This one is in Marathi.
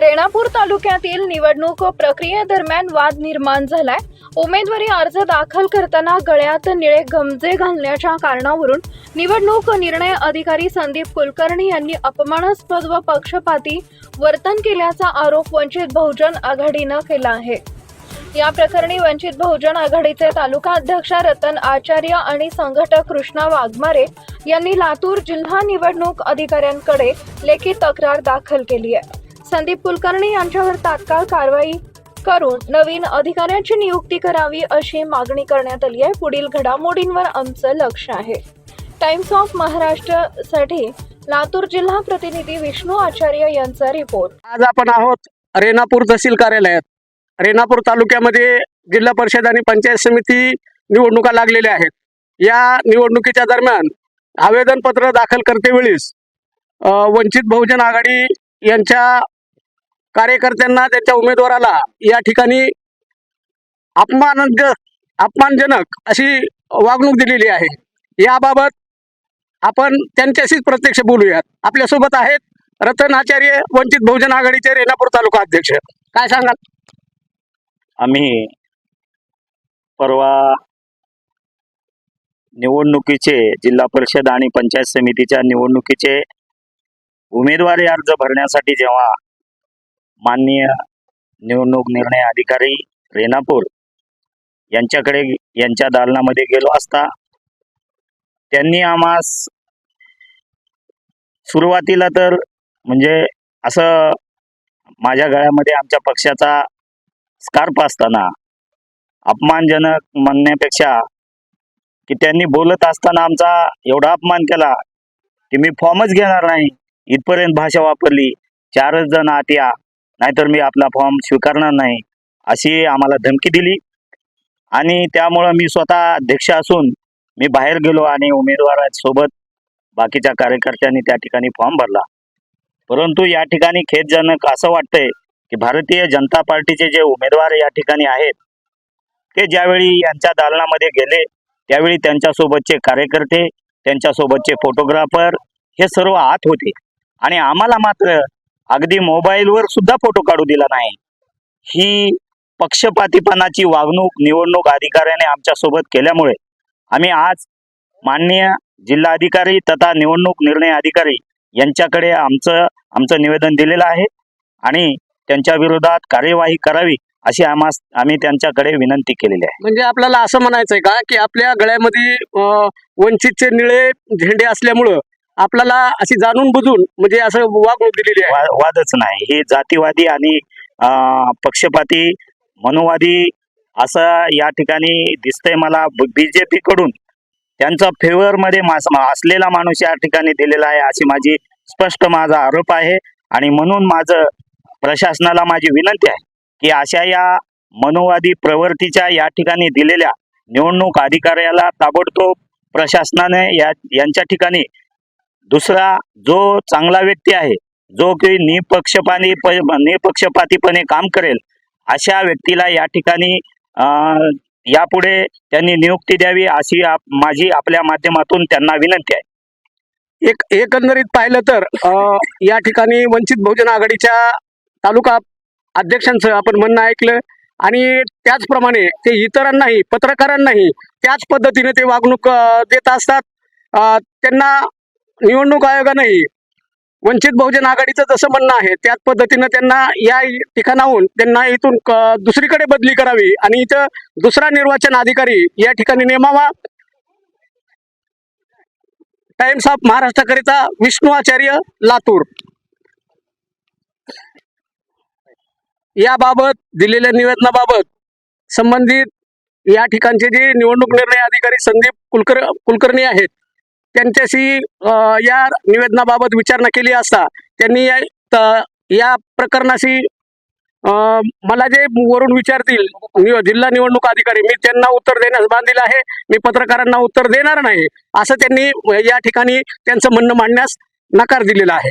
रेणापूर तालुक्यातील निवडणूक प्रक्रियेदरम्यान वाद निर्माण झालाय। उमेदवारी अर्ज दाखल करताना गळ्यात निळे गमजे घालण्याच्या कारणावरून निवडणूक निर्णय अधिकारी संदीप कुलकर्णी यांनी अपमानास्पद व पक्षपाती वर्तन केल्याचा आरोप वंचित बहुजन आघाडीनं केला आहे। या प्रकरणी वंचित बहुजन आघाडीचे तालुका अध्यक्ष रतन आचार्य आणि संघटक कृष्णा वाघमारे यांनी लातूर जिल्हा निवडणूक अधिकाऱ्यांकडे लेखी तक्रार दाखल केली आहे। संदीप कुलकर्णी यांच्यावर तात्काळ कारवाई करून नवीन अधिकाऱ्याची नियुक्ती करावी अशी मागणी करण्यात आली आहे। पुढील घडामोडींवर आमचं लक्ष आहे। टाइम्स ऑफ महाराष्ट्रसाठी लातूर जिल्हा प्रतिनिधी विष्णू आचार्य यांचा रिपोर्ट। आज आपण आहोत रेणापूर तहसील कार्यालयात। रेणापूर तालुक्यामध्ये जिल्हा परिषद आणि पंचायत समिती निवडणुका लागलेल्या आहेत। या निवडणुकीच्या दरम्यान आवेदन पत्र दाखल करतेवेळेस वंचित बहुजन आघाडी यांच्या कार्यकर्त्यांना त्यांच्या उमेदवाराला या ठिकाणी अपमानजनक अशी वागणूक दिलेली आहे। याबाबत आपण त्यांच्याशीच प्रत्यक्ष बोलूयात। आपल्यासोबत आहेत रतन आचार्य, वंचित बहुजन आघाडीचे रेणापूर तालुका अध्यक्ष। काय सांगाल? आम्ही परवा निवडणुकीचे जिल्हा परिषद आणि पंचायत समितीच्या निवडणुकीचे उमेदवारी अर्ज भरण्यासाठी जेव्हा माननीय निवडणूक निर्णय अधिकारी रेणापूर यांच्याकडे यांच्या दालनामध्ये गेलो असता त्यांनी आम्हास सुरुवातीला तर म्हणजे असं माझ्या गळ्यामध्ये आमच्या पक्षाचा स्कार्फ असताना अपमानजनक म्हणण्यापेक्षा की त्यांनी बोलत असताना आमचा एवढा अपमान केला की मी फॉर्मच घेणार नाही इथपर्यंत भाषा वापरली। 4 जण आत या, नाहीतर मी आपला फॉर्म स्वीकारणार नाही अशी आम्हाला धमकी दिली। आणि त्यामुळं मी स्वतः अध्यक्ष असून मी बाहेर गेलो आणि उमेदवारासोबत बाकीच्या कार्यकर्त्यांनी त्या ठिकाणी फॉर्म भरला। परंतु या ठिकाणी खेदजनक असं वाटतंय की भारतीय जनता पार्टीचे जे उमेदवार या ठिकाणी आहेत ते ज्यावेळी यांच्या दालनामध्ये गेले त्यावेळी त्यांच्यासोबतचे कार्यकर्ते, त्यांच्यासोबतचे फोटोग्राफर हे सर्व आत होते आणि आम्हाला मात्र अगदी मोबाईलवर सुद्धा फोटो काढू दिला नाही। ही पक्षपातीपणाची वागणूक निवडणूक अधिकाऱ्याने आमच्यासोबत केल्यामुळे आम्ही आज माननीय जिल्हाधिकारी तथा निवडणूक निर्णय अधिकारी यांच्याकडे आमचं निवेदन दिलेलं आहे आणि त्यांच्या विरोधात कार्यवाही करावी अशी आम्ही त्यांच्याकडे विनंती केलेली आहे। म्हणजे आपल्याला असं म्हणायचंय का की आपल्या गळ्यामध्ये वंचितचे निळे झेंडे असल्यामुळं आपल्याला अशी जाणून बुजून म्हणजे असं वागणूक दिलेली आहे? वादच नाही, हे जातीवादी आणि पक्षपाती मनोवादी असं या ठिकाणी दिसतंय मला। बीजेपी कडून त्यांचा फेवर मध्ये असलेला माणूस या ठिकाणी दिलेला आहे अशी माझी स्पष्ट माझा आरोप आहे। आणि म्हणून माझं प्रशासनाला माझी विनंती आहे की अशा या मनोवादी प्रवृत्तीच्या या ठिकाणी दिलेल्या निवडणूक अधिकाऱ्याला ताबडतोब प्रशासनाने यांच्या ठिकाणी दुसरा जो चांगला व्यक्ती आहे जो की निपक्षपातीपणे काम करेल अशा व्यक्तीला या ठिकाणी यापुढे त्यांनी नियुक्ती द्यावी अशी माझी आपल्या माध्यमातून त्यांना विनंती आहे। एकंदरीत पाहिलं तर या ठिकाणी वंचित बहुजन आघाडीच्या तालुका अध्यक्षांचं आपण म्हणणं ऐकलं आणि त्याचप्रमाणे ते इतरांनाही, पत्रकारांनाही त्याच पद्धतीने ते वागणूक देत असतात। त्यांना निवडणूक आयोगानेही वंचित बहुजन आघाडीचं जसं म्हणणं आहे त्याच पद्धतीनं त्यांना या ठिकाणाहून त्यांना इथून दुसरीकडे बदली करावी आणि इथं दुसरा निर्वाचन अधिकारी या ठिकाणी नेमावा। टाइम्स ऑफ महाराष्ट्राकरिता विष्णू आचार्य, लातूर। याबाबत दिलेल्या निवेदनाबाबत संबंधित या ठिकाणचे जे निवडणूक निर्णय अधिकारी संदीप कुलकर्णी आहेत त्यांच्याशी या निवेदनाबाबत विचारणा केली असता त्यांनी या प्रकरणाशी मला जे वरून विचारतील जिल्हा निवडणूक अधिकारी मी त्यांना उत्तर देण्यास बांधील आहे, मी पत्रकारांना उत्तर देणार नाही असं त्यांनी या ठिकाणी त्यांचं म्हणणं मांडण्यास नकार दिलेला आहे।